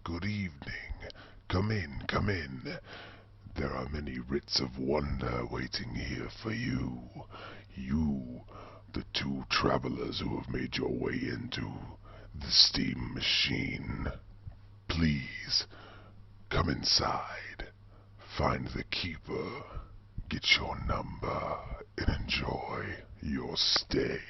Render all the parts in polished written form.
Good evening. Come in, come in. There are many writs of wonder waiting here for you. You, the two travelers who have made your way into the steam machine. Please, come inside. Find the keeper. Get your number and enjoy your stay.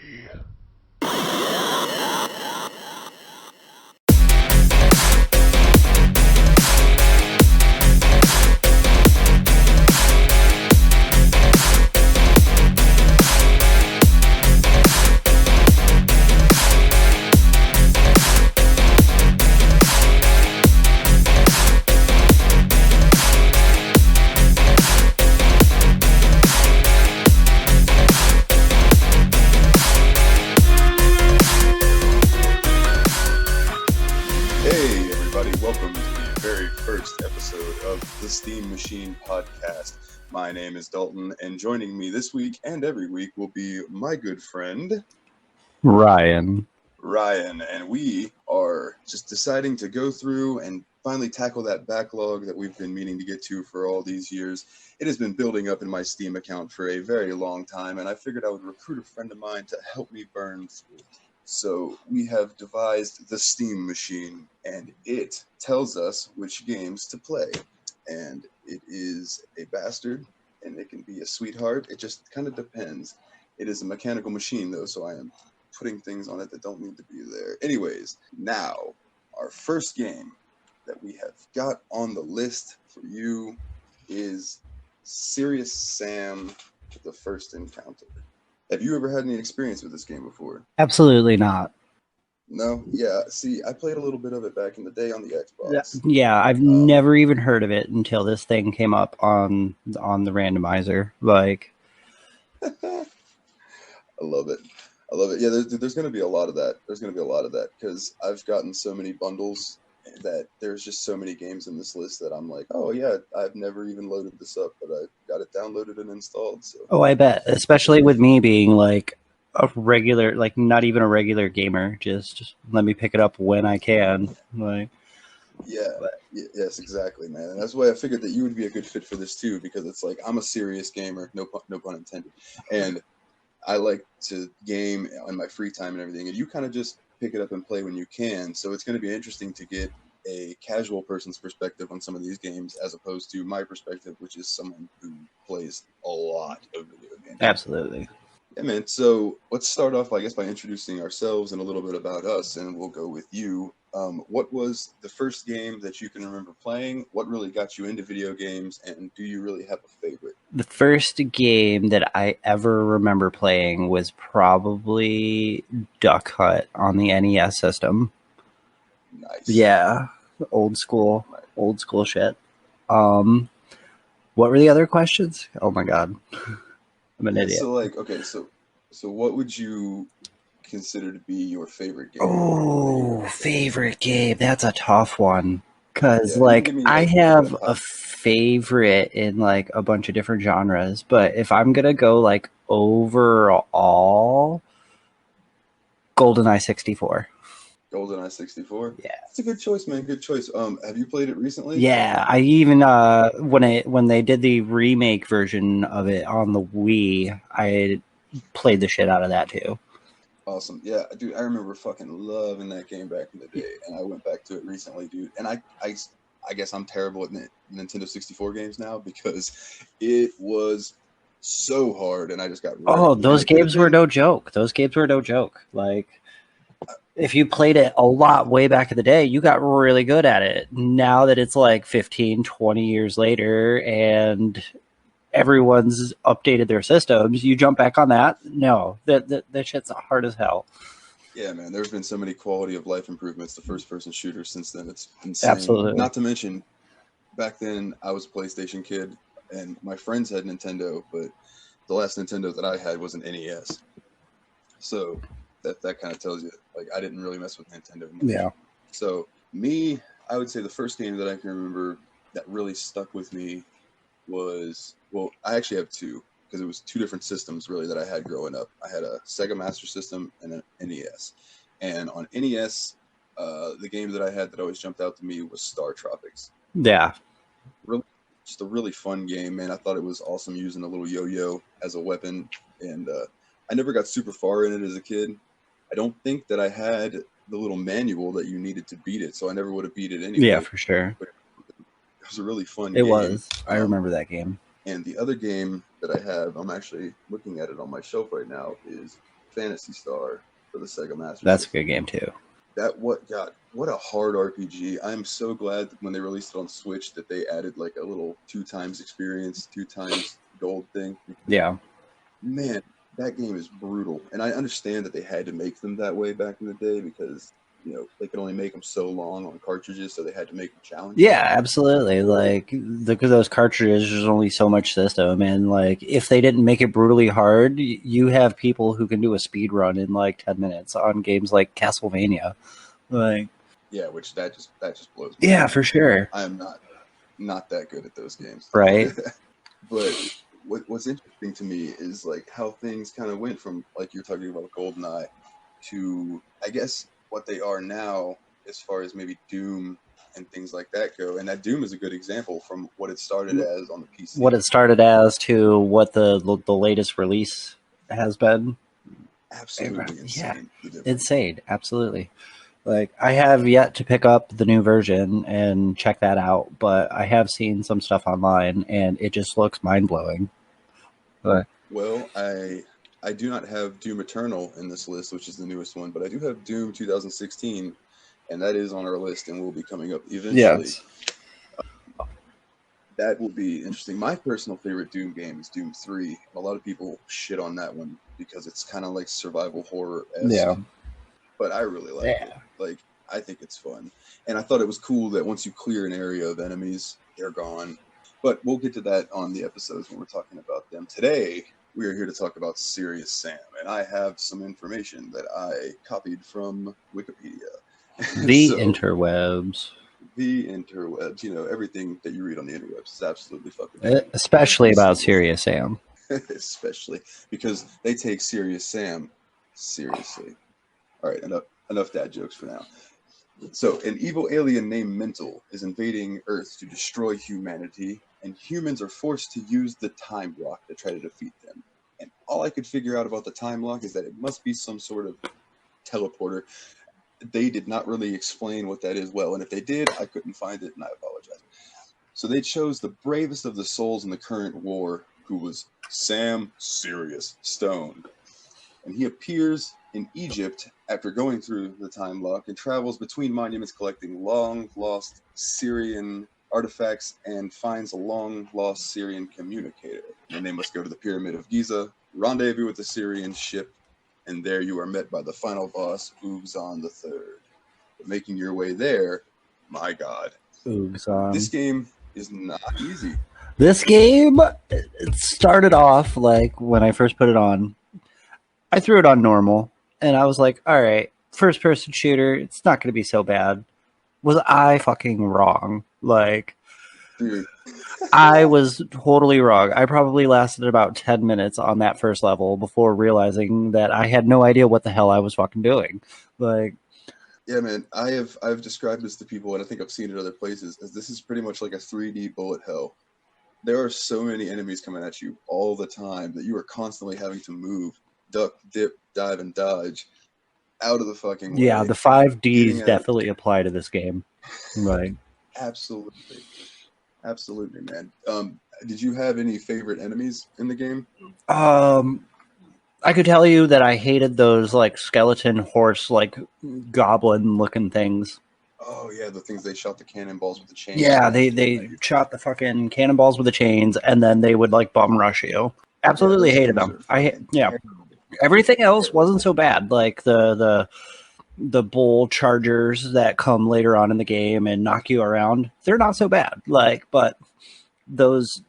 Hey, everybody, welcome to the very first episode of the Steam Machine Podcast. My name is Dalton, and joining me this week and every week will be my good friend Ryan, and we are just deciding to go through and finally tackle that backlog that we've been meaning to get to for all these years. It has been building up in my Steam account for a very long time, and I figured I would recruit a friend of mine to help me burn through it. So we have devised the Steam Machine, and it tells us which games to play. And it is a bastard, and it can be a sweetheart. It just kind of depends. It is a mechanical machine, though, so I am putting things on it that don't need to be there. Anyways, now, our first game that we have got on the list for you is Serious Sam: The First Encounter. Have you ever had any experience with this game before? absolutely not. No? Yeah, see, I played a little bit of it back in the day on the Xbox. Yeah, I've never even heard of it until this thing came up on the randomizer. Like, I love it. Yeah, there's going to be a lot of that. Because I've gotten so many bundles that there's just so many games in this list that I'm like, oh yeah, I've never even loaded this up, but I got it downloaded and installed. So oh, I bet. Especially with me being like a regular, like not even a regular gamer. Just let me pick it up when I can. Like, yes, exactly, man. And that's why I figured that you would be a good fit for this too, because it's like I'm a serious gamer, no pun intended, and I like to game in my free time and everything, and you kind of just pick it up and play when you can. So it's going to be interesting to get a casual person's perspective on some of these games as opposed to my perspective, which is someone who plays a lot of video games. absolutely. Yeah, man. So let's start off, I guess, by introducing ourselves and a little bit about us, and we'll go with you. What was the first game that you can remember playing? What really got you into video games, and do you really have a favorite? The first game that I ever remember playing was probably Duck Hunt on the NES system. Nice. Yeah, old school shit. What were the other questions? Oh my god, I'm an idiot. So, like, okay, so what would you consider to be your favorite game? Oh, favorite game. That's a tough one. Because, Yeah, like, give me, I like, have a a favorite in, like, a bunch of different genres. But if I'm going to go, like, overall, GoldenEye 64. GoldenEye 64. Yeah. That's a good choice, man. Good choice. Have you played it recently? Yeah, I even, when they did the remake version of it on the Wii, I played the shit out of that, too. Awesome. Yeah, dude, I remember fucking loving that game back in the day, and I went back to it recently, dude. And I guess I'm terrible at Nintendo 64 games now because it was so hard, and I just got wrecked. Oh, those games were no joke. Like, if you played it a lot way back in the day, you got really good at it. Now that it's like 15, 20 years later and everyone's updated their systems, you jump back on that. No, that shit's hard as hell. Yeah, man, there's been so many quality of life improvements to first-person shooters since then. It's insane. Absolutely. Not to mention, back then I was a PlayStation kid, and my friends had Nintendo, but the last Nintendo that I had was an NES. So that kind of tells you, like, I didn't really mess with Nintendo much. Yeah. So me, I would say the first game that I can remember that really stuck with me was, well, I actually have two, because it was two different systems really that I had growing up. I had a Sega Master System and an NES. And on NES, the game that I had that always jumped out to me was Star Tropics. Yeah. Really, just a really fun game, man. I thought it was awesome using a little yo-yo as a weapon, and I never got super far in it as a kid. I don't think that I had the little manual that you needed to beat it, so I never would have beat it anyway. Yeah, for sure. But it was a really fun It game. was. I remember that game. And the other game that I have, I'm actually looking at it on my shelf right now, is Phantasy Star for the Sega Master That's a System. good game too. What a hard RPG. I'm so glad that when they released it on Switch that they added like a little 2x experience, 2x gold thing. Yeah. Man, that game is brutal. And I understand that they had to make them that way back in the day because, you know, they could only make them so long on cartridges, so they had to make them challenging. Yeah, absolutely. Like, because those cartridges, there's only so much system, and like, if they didn't make it brutally hard, you have people who can do a speed run in like 10 minutes on games like Castlevania. Like, yeah, which that just blows me. Yeah, for sure. I am not that good at those games. Right. But what's interesting to me is like how things kind of went from, like you're talking about GoldenEye, to I guess what they are now as far as maybe Doom and things like that go. And that Doom is a good example from what it started as on the PC. What it started as to what the latest release has been. Absolutely insane. Yeah, insane. Absolutely. Like, I have yet to pick up the new version and check that out, but I have seen some stuff online, and it just looks mind-blowing. But, well, I do not have Doom Eternal in this list, which is the newest one, but I do have Doom 2016, and that is on our list and will be coming up eventually. Yes. That will be interesting. My personal favorite Doom game is Doom 3. A lot of people shit on that one because it's kind of like survival horror-esque. Yeah. But I really like it. Like, I think it's fun. And I thought it was cool that once you clear an area of enemies, they're gone. But we'll get to that on the episodes when we're talking about them. Today, we are here to talk about Serious Sam. And I have some information that I copied from Wikipedia. The interwebs. The interwebs. You know, everything that you read on the interwebs is absolutely fucking true. Especially about Serious Sam. Especially because they take Serious Sam seriously. All right, enough dad jokes for now. So, an evil alien named Mental is invading Earth to destroy humanity, and humans are forced to use the time lock to try to defeat them. And all I could figure out about the time lock is that it must be some sort of teleporter. They did not really explain what that is well, and if they did, I couldn't find it, and I apologize. So they chose the bravest of the souls in the current war, who was Sam Serious Stone. And he appears in Egypt after going through the time lock and travels between monuments collecting long-lost Syrian artifacts and finds a long-lost Syrian communicator. And they must go to the Pyramid of Giza, rendezvous with the Syrian ship, and there you are met by the final boss, Ugzan III. But making your way there, my God. Ugzan. This game is not easy. This game, it started off, like, when I first put it on, I threw it on normal, and I was like, all right, first-person shooter, it's not going to be so bad. Was I fucking wrong? Like, Dude. I was totally wrong. I probably lasted about 10 minutes on that first level before realizing that I had no idea what the hell I was fucking doing. Like, yeah, man, I've described this to people, and I think I've seen it other places, as this is pretty much like a 3D bullet hell. There are so many enemies coming at you all the time that you are constantly having to move, duck, dip, dive, and dodge out of the fucking way. Yeah, the 5Ds definitely apply to this game. Right. Absolutely. Absolutely, man. Did you have any favorite enemies in the game? I could tell you that I hated those like skeleton horse, like goblin looking things. Oh yeah, the things they shot the cannonballs with the chains. Yeah, they shot the fucking cannonballs with the chains, and then they would like bum rush you. Absolutely hated them. Everything else wasn't so bad. Like the bull chargers that come later on in the game and knock you around, they're not so bad. Like, but those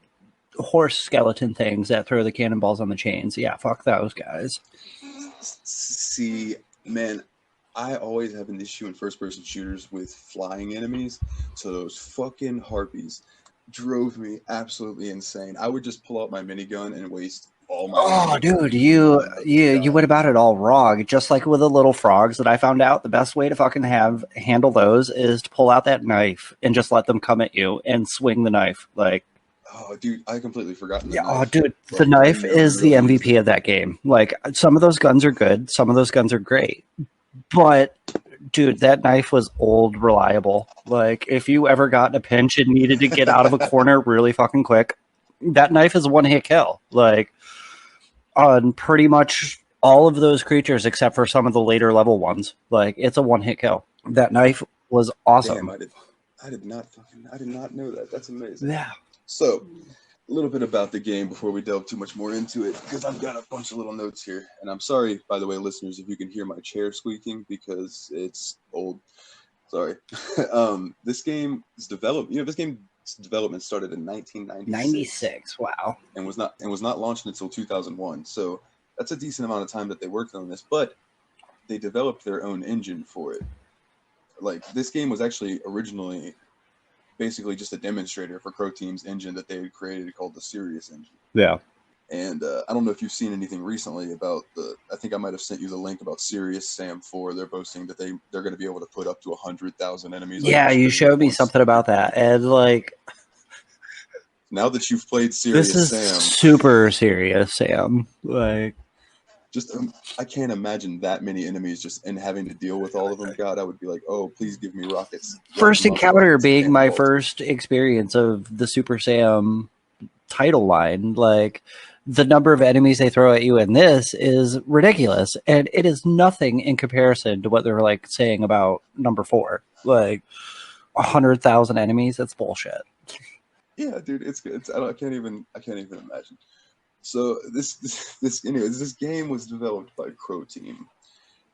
horse skeleton things that throw the cannonballs on the chains, yeah, fuck those guys. See, man, I always have an issue in first-person shooters with flying enemies, so those fucking harpies drove me absolutely insane. I would just pull out my minigun and waste all my Oh, energy. dude, you went about it all wrong. Just like with the little frogs that I found out, the best way to fucking handle those is to pull out that knife and just let them come at you and swing the knife. Like, Oh, dude, I completely forgotten the yeah, oh, knife. dude, the Like, I knife never is the really used MVP it. of that game. Like, some of those guns are good, some of those guns are great, but dude, that knife was old reliable. Like, if you ever got in a pinch and needed to get out of a corner really fucking quick, that knife is a one hit kill. Like, on pretty much all of those creatures except for some of the later level ones. Like, it's a one hit kill. That knife was Damn, awesome. I did not know that. That's amazing. Yeah. So, a little bit about the game before we delve too much more into it, because I've got a bunch of little notes here. And I'm sorry, by the way, listeners, if you can hear my chair squeaking because it's old. Sorry. This game is developed. This game's development started in 1996 96. Wow. and was not launched until 2001. So that's a decent amount of time that they worked on this. But they developed their own engine for it. Like, this game was actually originally basically just a demonstrator for Crow Team's engine that they had created called the Sirius engine. Yeah. And I don't know if you've seen anything recently about I think I might have sent you the link about Sirius Sam 4. They're boasting that they're going to be able to put up to 100,000 enemies. Yeah, you showed me something about that. And, like, now that you've played Sirius this is Sam, super serious, Sam. Like, just I can't imagine that many enemies just and having to deal with all of them. God, I would be like, oh, please give me rockets. first encounter being my first experience of the Super Sam title line. Like, the number of enemies they throw at you in this is ridiculous, and it is nothing in comparison to what they're like saying about number 4. Like, 100,000 enemies. That's bullshit. Yeah, dude, it's good. I can't even imagine. So this game was developed by Crow Team,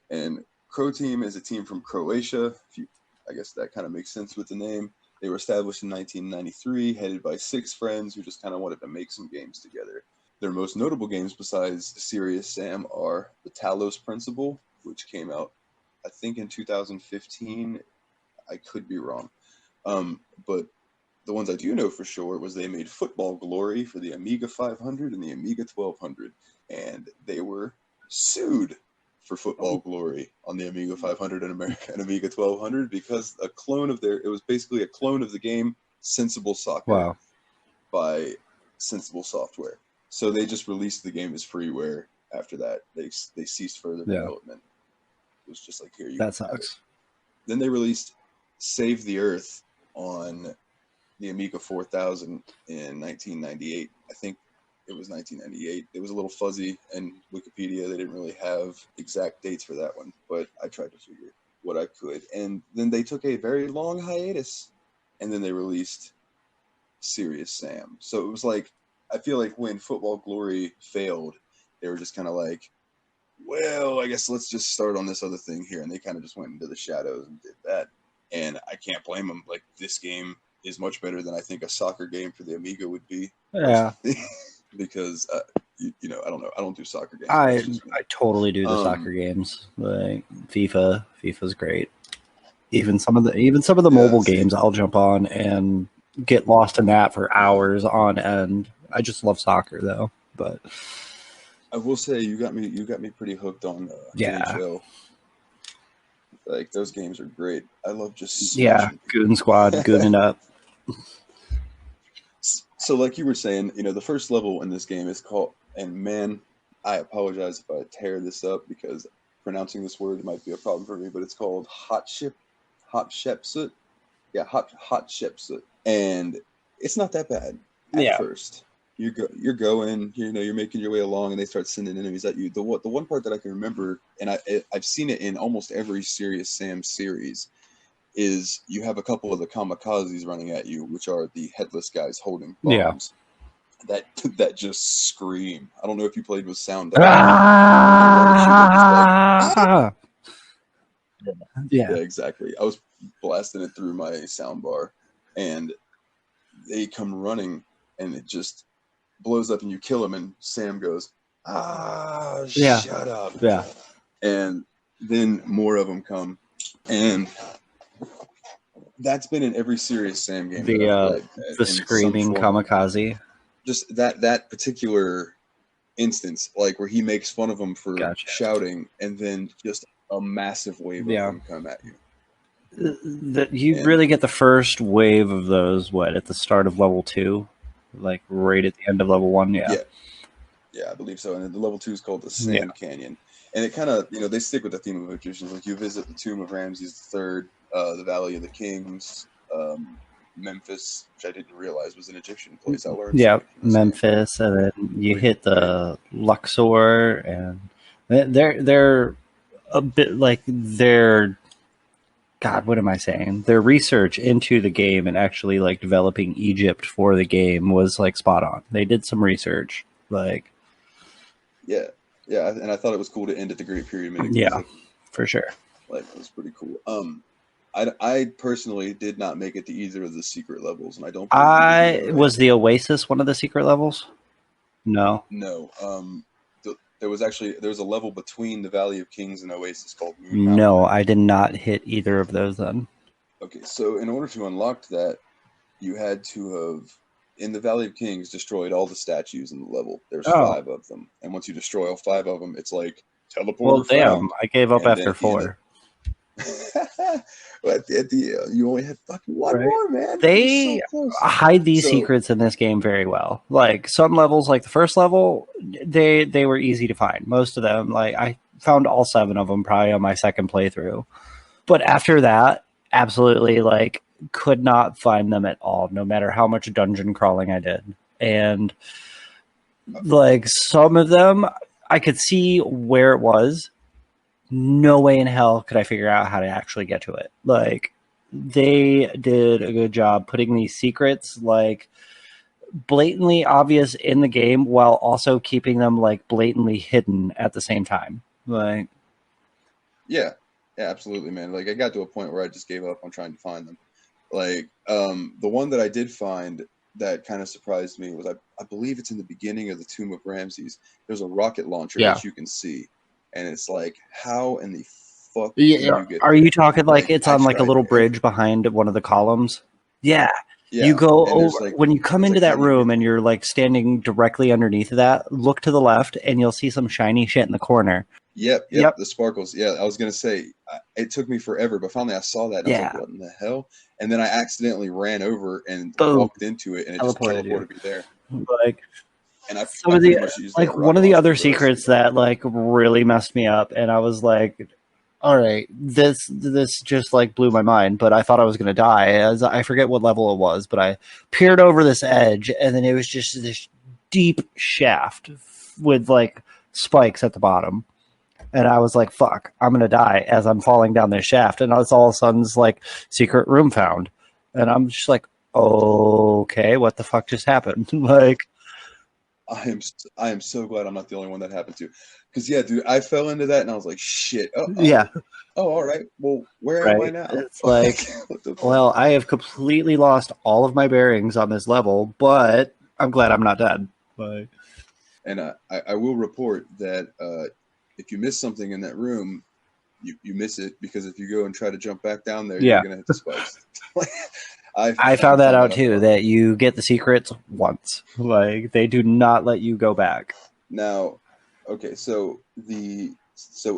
and Crow Team is a team from Croatia. I guess that kind of makes sense with the name. They were established in 1993, headed by 6 friends who just kind of wanted to make some games together. Their most notable games besides Sirius Sam are the Talos Principle, which came out, I think, in 2015. I could be wrong. But the ones I do know for sure was they made Football Glory for the Amiga 500 and the Amiga 1200. And they were sued for Football Glory on the Amiga 500 and Amiga 1200 because it was basically a clone of the game Sensible Soccer. Wow. By Sensible Software. So they just released the game as freeware after that. They ceased further development. It was just like, here you go. That sucks. Then they released Save the Earth on the Amiga 4000 in 1998. I think it was 1998. It was a little fuzzy, and Wikipedia, they didn't really have exact dates for that one, but I tried to figure what I could. And then they took a very long hiatus, and then they released Sirius Sam. So it was like, I feel like when Football Glory failed, they were just kind of like, well, I guess let's just start on this other thing here. And they kind of just went into the shadows and did that. And I can't blame them. Like, this game is much better than I think a soccer game for the Amiga would be. Yeah. Because, I don't know. I don't do soccer games. I totally do the soccer games. Like, FIFA's great. Even some of the mobile games I'll jump on and get lost in that for hours on end. I just love soccer though. But I will say you got me pretty hooked on NHL. Like, those games are great. I love just Goon Squad, gooning up. So like you were saying, the first level in this game is called, and man, I apologize if I tear this up because pronouncing this word might be a problem for me, but it's called Hatshepsut. Yeah, Hatshepsut. And it's not that bad at first. You're going, you're making your way along, and they start sending enemies at you. The one part that I can remember, and I've seen it in almost every Sirius Sam series, is you have a couple of the kamikazes running at you, which are the headless guys holding bombs. That just scream. I don't know if you played with sound. Yeah, exactly. I was blasting it through my sound bar, and they come running, and it just blows up, and you kill him, and Sam goes, shut up. Yeah. And then more of them come, and that's been in every Sirius Sam game. The screaming kamikaze. Just that particular instance, like where he makes fun of him for Gotcha. shouting, and then just a massive wave of Yeah. them come at you. You And- really get the first wave of those, at the start of level 2? Like right at the end of level 1? Yeah. Yeah, I believe so. And then the level 2 is called the Sand Canyon. And it kind of, they stick with the theme of magicians. Like you visit the tomb of Ramses III, the Valley of the Kings, Memphis, which I didn't realize was an Egyptian place. I learned. Yeah, something from this game. Memphis, and then you hit the Luxor, and they're a bit like their God. What am I saying? Their research into the game and actually like developing Egypt for the game was like spot on. They did some research, like Yeah, and I thought it was cool to end at the Great Pyramid. Yeah, for sure. Like it was pretty cool. I personally did not make it to either of the secret levels, and I don't. Was the Oasis one of the secret levels? No. No. There was a level between the Valley of Kings and Oasis called Moon Mountain. No, I did not hit either of those then. Okay, so in order to unlock that, you had to have, in the Valley of Kings, destroyed all the statues in the level. There's 5 of them, and once you destroy all 5 of them, it's like teleporter. Well, damn, found. I gave up after 4. But at the you only had fucking one Right. more, man. They so close. hide these secrets in this game very well. Like some levels, like the first level, they were easy to find. Most of them, like I found all 7 of them probably on my second playthrough. But after that, absolutely like could not find them at all, no matter how much dungeon crawling I did. And like some of them, I could see where it was. No way in hell could I figure out how to actually get to it. Like they did a good job putting these secrets like blatantly obvious in the game while also keeping them like blatantly hidden at the same time. Like Yeah, absolutely, man. Like I got to a point where I just gave up on trying to find them. Like the one that I did find that kind of surprised me was I believe it's in the beginning of the Tomb of Ramses. There's a rocket launcher that you can see, and it's like, how in the fuck can you get are there? you talking like it's I on like a tried little bridge behind one of the columns? Yeah. Yeah, You go and there's, over like- when you come it's into like, that how do you room get and you're like standing directly underneath that, look to the left and you'll see some shiny shit in the corner. Yep, Yep. the sparkles. Yeah, I was gonna say it took me forever, but finally I saw that. And I was Yeah. like, what in the hell? And then I accidentally ran over and Boom. walked into it, and it just Teleported you. teleported me there. Like And I some of pretty the much used like that one of rocket the launcher other for the rest of secrets that like really messed me up, and I was like, all right, this just like blew my mind, but I thought I was gonna die. As I forget what level it was, but I peered over this edge and then it was just this deep shaft with like spikes at the bottom. And I was like, fuck, I'm gonna die as I'm falling down this shaft. And it's all of a sudden this like secret room found. And I'm just like, okay, what the fuck just happened? Like I am so glad I'm not the only one that happened to. Because yeah, dude, I fell into that and I was like, shit. yeah. Oh, all right. Well, where am I Right. now? It's like, what the fuck? well, I have completely lost all of my bearings on this level, but I'm glad I'm not dead. Like, And I will report that if you miss something in that room, you miss it, because if you go and try to jump back down there, Yeah. you're gonna hit the spikes. I found that out too, out. that you get the secrets once. Like, they do not let you go back. Now, okay, so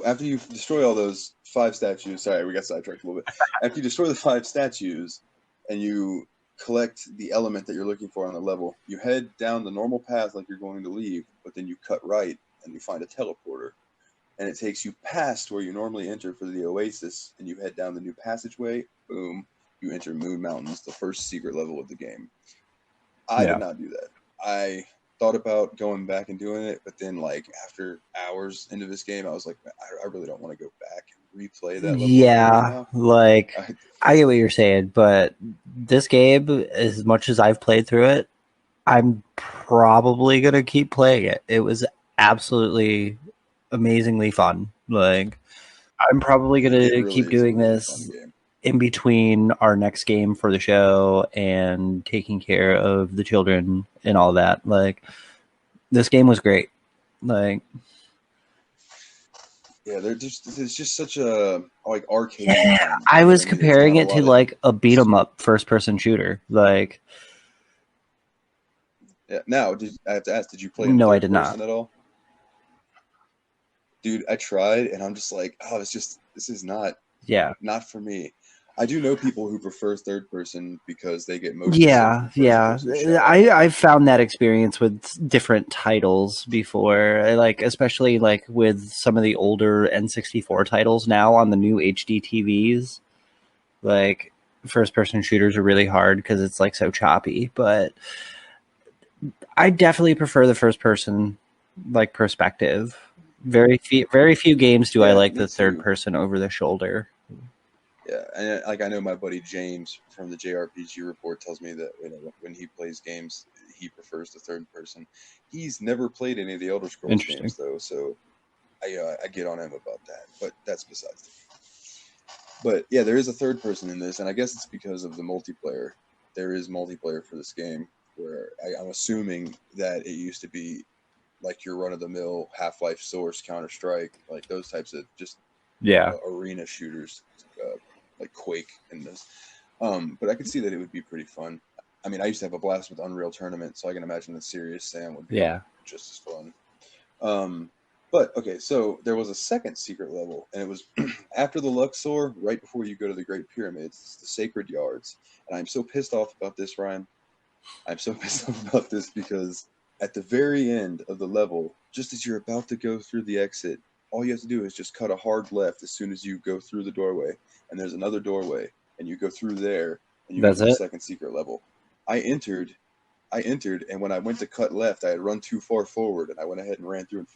after you destroy all those 5 statues, sorry, we got sidetracked a little bit. After you destroy the 5 statues and you collect the element that you're looking for on the level, you head down the normal path like you're going to leave, but then you cut right and you find a teleporter. And it takes you past where you normally enter for the Oasis, and you head down the new passageway, boom, you enter Moon Mountains, the first secret level of the game. I did not do that. I thought about going back and doing it, but then like after hours into this game, I was like, I really don't want to go back and replay that level. Yeah, right now. like, I get what you're saying, but this game, as much as I've played through it, I'm probably going to keep playing it. It was absolutely amazingly fun. Like, I'm probably going It to really keep is a doing really this fun game. in between our next game for the show and taking care of the children and all that. Like, this game was great. Like, Yeah, it's just such a like arcade. yeah, game. I was mean, comparing it's it not a to lot of- like a beat 'em up first person shooter. Like, Yeah. Now, I have to ask, did you play? No, I third did not. person at all? dude, I tried, and I'm just like, oh, this is not for me. I do know people who prefer third person because they get motion sick from first person shot. I've found that experience with different titles before, like especially like with some of the older N64 titles now on the new HD TVs. Like first person shooters are really hard because it's like so choppy, but I definitely prefer the first person like perspective. Very few games do I like the third person over the shoulder. Yeah, and like I know my buddy James from the JRPG Report tells me that when he plays games, he prefers the third person. He's never played any of the Elder Scrolls games though, so I get on him about that. But that's besides the point. But yeah, there is a third person in this, and I guess it's because of the multiplayer. There is multiplayer for this game, where I'm assuming that it used to be like your run-of-the-mill Half-Life Source, Counter-Strike, like those types of just arena shooters. Like Quake and this, but I could see that it would be pretty fun. I mean, I used to have a blast with Unreal Tournament, so I can imagine that Serious Sam would be just as fun. But okay, so there was a second secret level, and it was after the Luxor, right before you go to the Great Pyramids. It's the Sacred Yards, and I'm so pissed off about this, Ryan. I'm so pissed off about this because at the very end of the level, just as you're about to go through the exit, all you have to do is just cut a hard left as soon as you go through the doorway. And there's another doorway, and you go through there, and you go to the second secret level. I entered, and when I went to cut left, I had run too far forward, and I went ahead and ran through and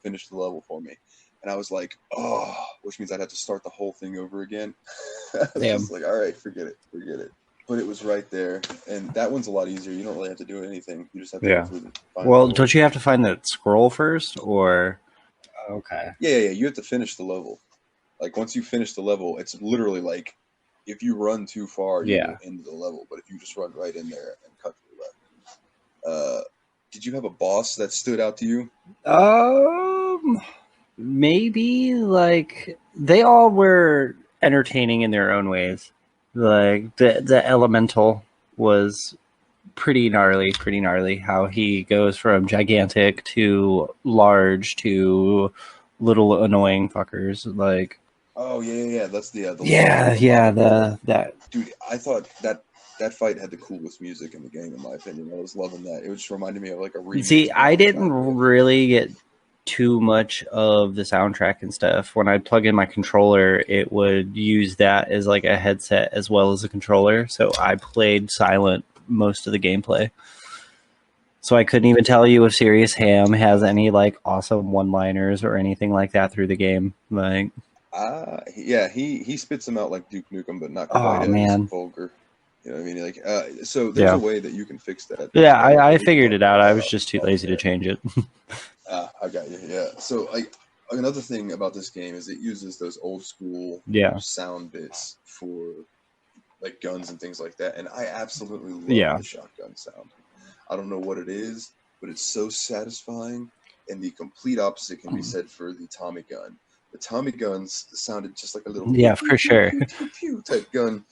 finished the level for me. And I was like, oh, which means I'd have to start the whole thing over again. I was just like, all right, forget it. But it was right there, and that one's a lot easier. You don't really have to do anything. You just have to go through the final level. Don't you have to find the scroll first, or? Okay. Yeah. You have to finish the level. Like once you finish the level, it's literally like if you run too far, you go into the level. But if you just run right in there and cut to the left, did you have a boss that stood out to you? Maybe like they all were entertaining in their own ways. Like the elemental was pretty gnarly. How he goes from gigantic to large to little annoying fuckers like. Oh yeah. That's the that dude. I thought that fight had the coolest music in the game, in my opinion. I was loving that. It just reminded me of like a remix. See, I didn't really get too much of the soundtrack and stuff. When I plug in my controller, it would use that as like a headset as well as a controller. So I played silent most of the gameplay. So I couldn't even tell you if Serious Ham has any like awesome one-liners or anything like that through the game. Like, he spits them out like Duke Nukem, but not quite as vulgar. You know what I mean? Like, so there's a way that you can fix that. Yeah, I figured it out. I was just too lazy to change it. I got you. Yeah. So like another thing about this game is it uses those old school sound bits for like guns and things like that, and I absolutely love the shotgun sound. I don't know what it is, but it's so satisfying. And the complete opposite can be said for the Tommy gun. The Tommy guns sounded just like a little for sure type gun.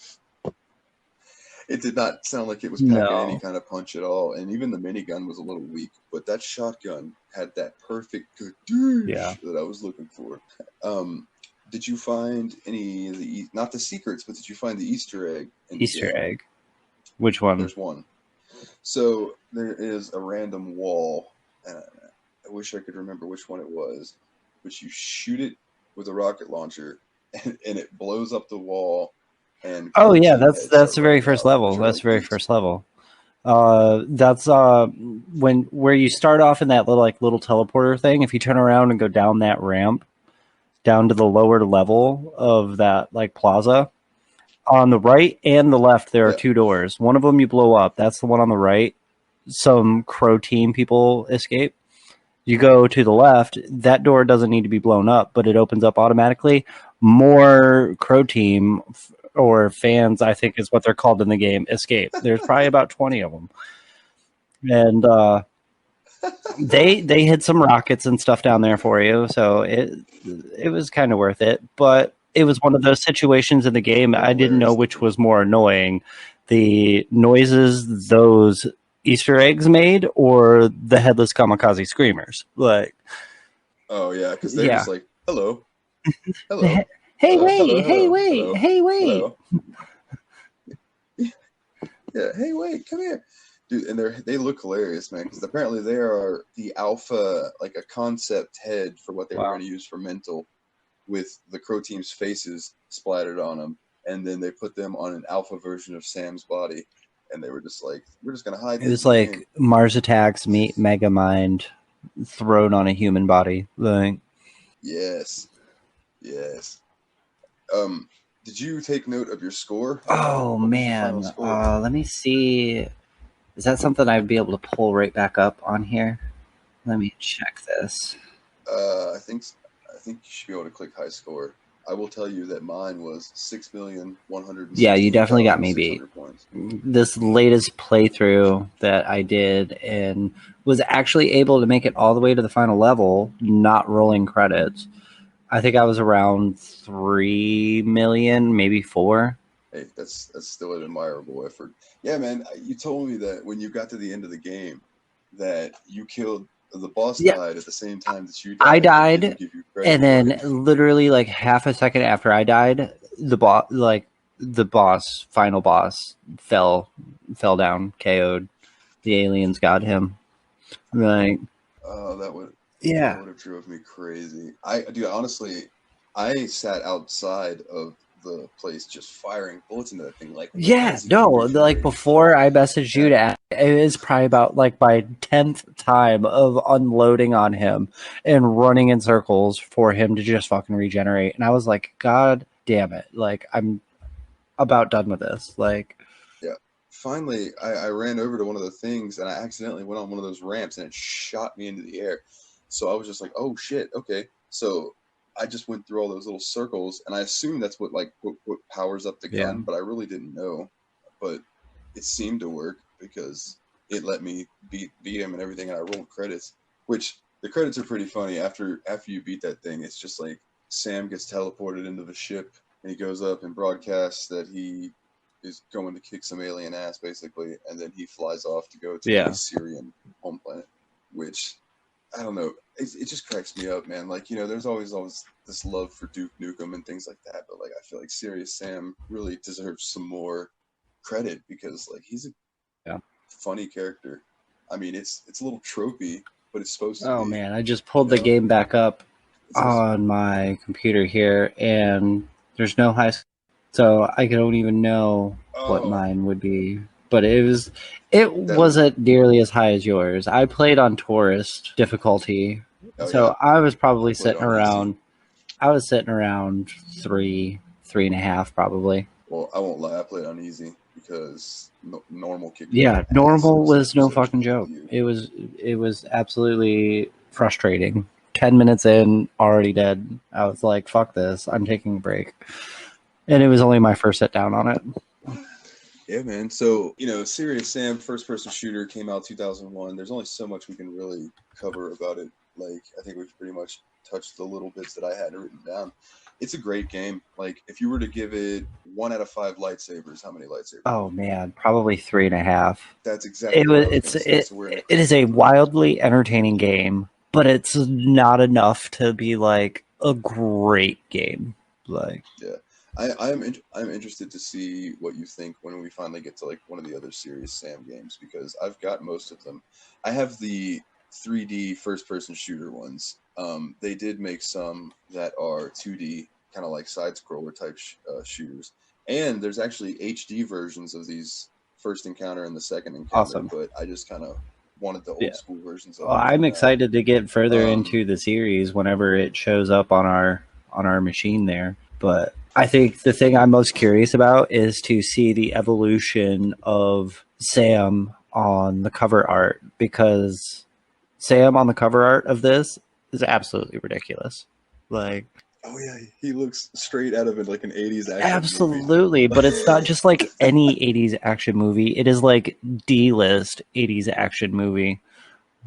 It did not sound like it was packing any kind of punch at all, and even the minigun was a little weak. But that shotgun had that perfect that I was looking for. Did you find any of the not the secrets, but did you find the Easter egg? Easter egg? Which one? There's one. So there is a random wall. I wish I could remember which one it was, but you shoot it with a rocket launcher, and it blows up the wall. And that's the very first level. That's the very first level. That's where you start off in that little teleporter thing. If you turn around and go down that ramp, down to the lower level of that like plaza, on the right and the left there are two doors. One of them you blow up. That's the one on the right. Some Crow Team people escape. You go to the left. That door doesn't need to be blown up, but it opens up automatically. More Crow Team or fans, I think is what they're called in the game, escape. There's probably about 20 of them. And they hid some rockets and stuff down there for you, so it was kind of worth it. But it was one of those situations in the game I didn't know which was more annoying, the noises those Easter eggs made or the headless kamikaze screamers. Like, Oh yeah, because they're Yeah. just like, hello, hello, Hey, hello, wait! Hey, hello, wait! hello, Hey, wait! hello. Yeah, hey, wait, come here, dude. And they look hilarious, man. Because apparently they are the alpha, like a concept head for what they were Wow. going to use for mental, with the Crow Team's faces splattered on them, and then they put them on an alpha version of Sam's body, and they were just like, we're just going to hide It these was in the game. like Mars Attacks meet Megamind thrown on a human body. Like, Yes, yes. Did you take note of your score? oh What was your final man, score? let me see. Is that something I'd be able to pull right back up on here? Let me check this. I think you should be able to click high score. I will tell you that mine was 6,116,600 Yeah, you definitely got me beat. points. This latest playthrough that I did and was actually able to make it all the way to the final level, not rolling credits. I think I was around 3 million, maybe 4. Hey, that's still an admirable effort. Yeah, man. You told me that when you got to the end of the game, that you killed the boss Yeah, died at the same time that you I died, and it didn't died, give you credit and for then it. literally like half a second after I died, the final boss fell down, KO'd. The aliens got him. Like, Oh, that would yeah. have drove me crazy. Dude, honestly, I sat outside of the place just firing bullets into that thing. Like, why Yeah, is he no, like regenerating so before I fast? messaged you to ask, it was probably about like my 10th time of unloading on him and running in circles for him to just fucking regenerate. And I was like, God damn it. Like, I'm about done with this. Like, Yeah. Finally, I ran over to one of the things and I accidentally went on one of those ramps and it shot me into the air. So I was just like, oh shit, okay. So I just went through all those little circles and I assumed that's what powers up the yeah. gun, but I really didn't know. But it seemed to work because it let me beat him and everything, and I rolled credits. Which the credits are pretty funny. After you beat that thing, it's just like Sam gets teleported into the ship and he goes up and broadcasts that he is going to kick some alien ass, basically, and then he flies off to go to Yeah. the Syrian home planet, which I don't know. It just cracks me up, man. Like, there's always this love for Duke Nukem and things like that, but like I feel like Serious Sam really deserves some more credit because like he's a Yeah. funny character. I mean, it's a little tropey, but it's supposed to Oh be. man, I just pulled the game back up on my computer here and there's no high score. So I don't even know what mine would be. But it wasn't nearly as high as yours. I played on tourist difficulty. So I was probably sitting around easy. I was sitting around 3.5 probably. Well, I won't lie, I played on easy because normal kicked Yeah, my normal ass, was no so fucking joke. It was absolutely frustrating. 10 minutes in, already dead. I was like, fuck this. I'm taking a break. And it was only my first sit down on it. Yeah, man. So, Serious Sam first person shooter came out 2001. There's only so much we can really cover about it. Like, I think we've pretty much touched the little bits that I had written down. It's a great game. Like, if you were to give it 1 out of 5 lightsabers, how many lightsabers? Oh man, probably 3.5. That's exactly what I was going to say. So it is a wildly entertaining game, but it's not enough to be like a great game. Like, yeah. I'm interested to see what you think when we finally get to like one of the other Serious Sam games, because I've got most of them. I have the 3D first person shooter ones. They did make some that are 2D, kind of like side scroller type shooters, and there's actually HD versions of these first encounter and the second encounter. Awesome. But I just kind of wanted the old school versions of them. I'm excited to get further into the series whenever it shows up on our machine there. But I think the thing I'm most curious about is to see the evolution of Sam on the cover art, because Sam on the cover art of this is absolutely ridiculous. Like, oh yeah, he looks straight out of like an 80s action absolutely movie. But it's not just like any 80s action movie. It is like D-list 80s action movie.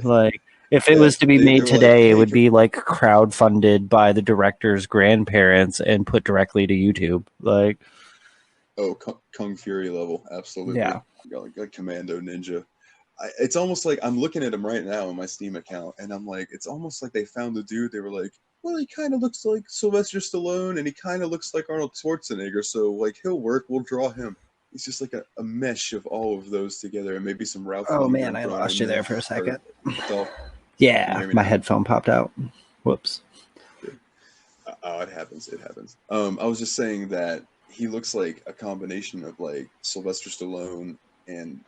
Like, if it was to be made today, it would be like crowdfunded by the director's grandparents and put directly to YouTube. Like, oh, Kung Fury level, absolutely. Yeah. Like Commando Ninja. it's almost like I'm looking at him right now on my Steam account, and I'm like, it's almost like they found the dude. They were like, well, he kind of looks like Sylvester Stallone, and he kind of looks like Arnold Schwarzenegger, so like he'll work. We'll draw him. It's just like a mesh of all of those together, and maybe some Ralph Oh Wiggum man, I thrown lost in you there. there for a second. Can you Yeah, hear me my now? headphone popped out. Whoops. It happens. It happens. I was just saying that he looks like a combination of like Sylvester Stallone and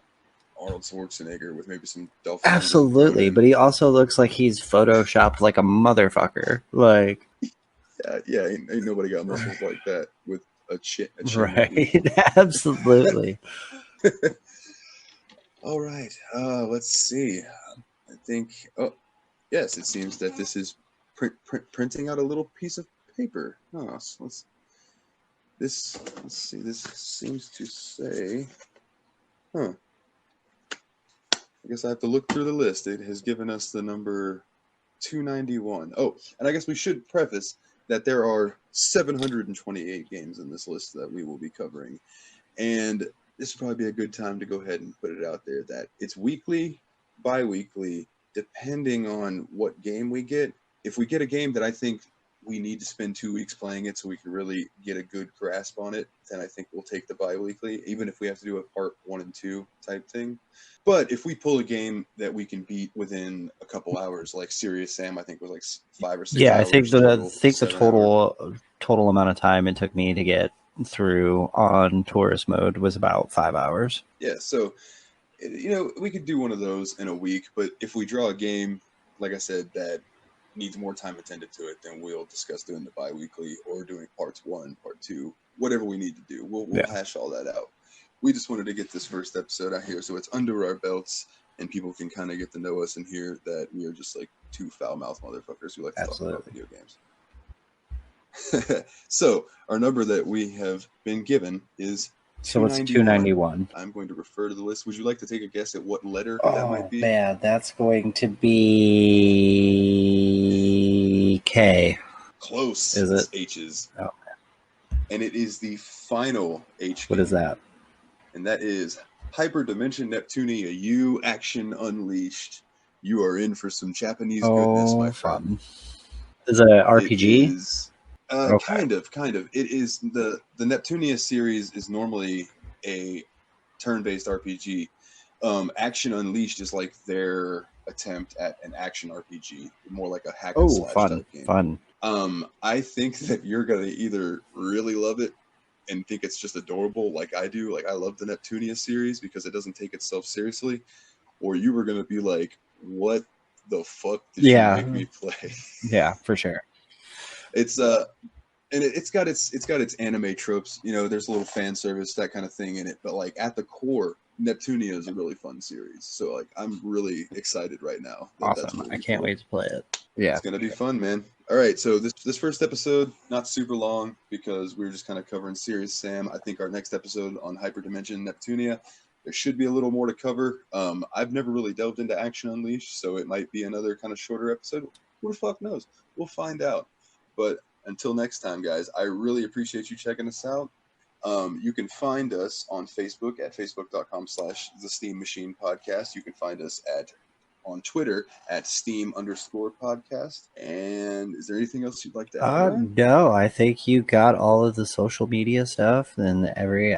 Arnold Schwarzenegger with maybe some Dolph Lundgren thrown Absolutely, in. but he also looks like he's photoshopped like a motherfucker. Like, Yeah, ain't nobody got muscles like that with a chin. right? Absolutely. All right. Let's see. I think. Oh, yes. It seems that this is printing out a little piece of paper. Oh, so let's see. This seems to say. Huh. I guess I have to look through the list. It has given us the number 291. Oh, and I guess we should preface that there are 728 games in this list that we will be covering. And this would probably be a good time to go ahead and put it out there that it's weekly, bi-weekly, depending on what game we get. If we get a game that I think we need to spend 2 weeks playing it so we can really get a good grasp on it, then I think we'll take the bi-weekly, even if we have to do a part 1 and 2 type thing. But if we pull a game that we can beat within a couple hours, like Serious Sam, I think was like 5 or 6 Yeah, hours I think total. the total amount of time it took me to get through on tourist mode was about 5 hours. Yeah, so we could do one of those in a week, but if we draw a game, like I said, that needs more time attended to it, then we'll discuss doing the bi-weekly or doing parts 1, part 2, whatever we need to do. We'll hash all that out. We just wanted to get this first episode out here so it's under our belts and people can kind of get to know us and hear that we are just like two foul-mouthed motherfuckers who like to talk about video games. So our number that we have been given is So it's 291. I'm going to refer to the list. Would you like to take a guess at what letter that might be? Oh man, that's going to be K. Close. Is it? It's H's. Oh. And it is the final H. What is that? And that is Hyperdimension Neptunia U Action Unleashed. You are in for some Japanese goodness, my friend. Is it an RPG? It is, kind of. It is the Neptunia series is normally a turn-based RPG. Action Unleashed is like their attempt at an action RPG, more like a hack and slash type game. Fun. I think that you're gonna either really love it and think it's just adorable like I do. Like I love the Neptunia series because it doesn't take itself seriously, or you were gonna be like, what the fuck did you make me play? Yeah, for sure. It's and it's got its anime tropes, there's a little fan service, that kind of thing in it, but like at the core, Neptunia is a really fun series. So like I'm really excited right now. Awesome. I can't wait to play it. Yeah. It's gonna be fun, man. All right, so this first episode, not super long because we were just kind of covering Serious Sam. I think our next episode on Hyperdimension Neptunia, there should be a little more to cover. I've never really delved into Action Unleashed, so it might be another kind of shorter episode. Who the fuck knows? We'll find out. But until next time, guys, I really appreciate you checking us out. You can find us on Facebook at facebook.com/The Steam Machine Podcast. You can find us on Twitter at Steam_podcast. And is there anything else you'd like to add? No, I think you got all of the social media stuff and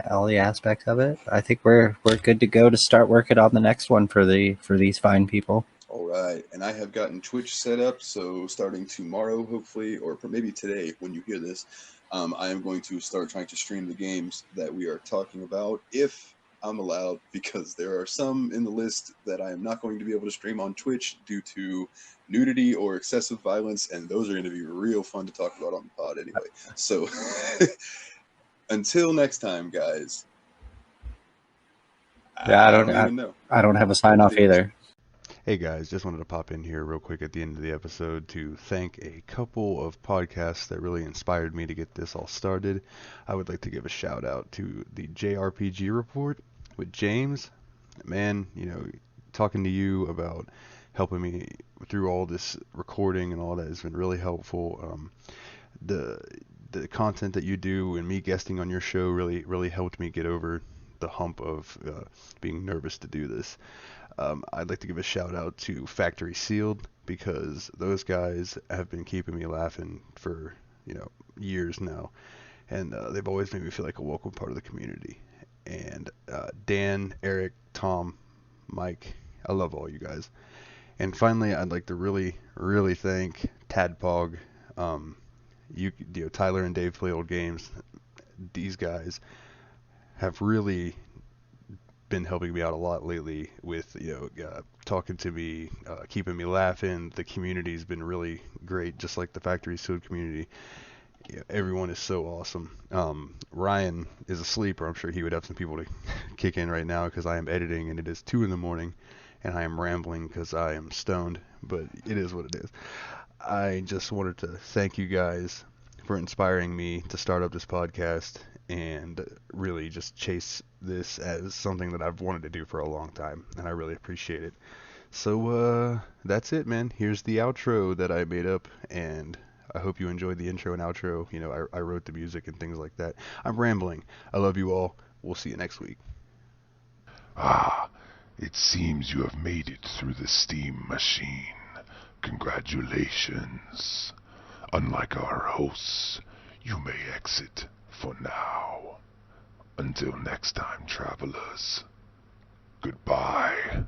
all the aspects of it. I think we're good to go to start working on the next one for these fine people. All right, and I have gotten Twitch set up, so starting tomorrow, hopefully, or maybe today when you hear this, I am going to start trying to stream the games that we are talking about, if I'm allowed, because there are some in the list that I am not going to be able to stream on Twitch due to nudity or excessive violence, and those are going to be real fun to talk about on the pod anyway. So, until next time, guys. Yeah, I don't have a sign off either. Hey guys, just wanted to pop in here real quick at the end of the episode to thank a couple of podcasts that really inspired me to get this all started. I would like to give a shout out to the JRPG Report with James. Man, talking to you about helping me through all this recording and all that has been really helpful. The content that you do and me guesting on your show really helped me get over the hump of being nervous to do this. I'd like to give a shout out to Factory Sealed, because those guys have been keeping me laughing for, years now, and they've always made me feel like a welcome part of the community. And Dan, Eric, Tom, Mike, I love all you guys. And finally, I'd like to really, really thank Tadpog, Tyler and Dave Play Old Games. These guys have really been helping me out a lot lately with, talking to me, keeping me laughing. The community's been really great, just like the Factory Sealed community. Everyone is so awesome. Ryan is asleep, or I'm sure he would have some people to kick in right now, because I am editing and it is 2 in the morning and I am rambling because I am stoned, but it is what it is. I just wanted to thank you guys for inspiring me to start up this podcast and really just chase this as something that I've wanted to do for a long time, and I really appreciate it. So that's it, man. Here's the outro that I made up, and I hope you enjoyed the intro and outro. I wrote the music and things like that. I'm rambling. I love you all. We'll see you next week. Ah, it seems you have made it through the steam machine. Congratulations. Unlike our hosts, you may exit for now. Until next time, travelers. Goodbye.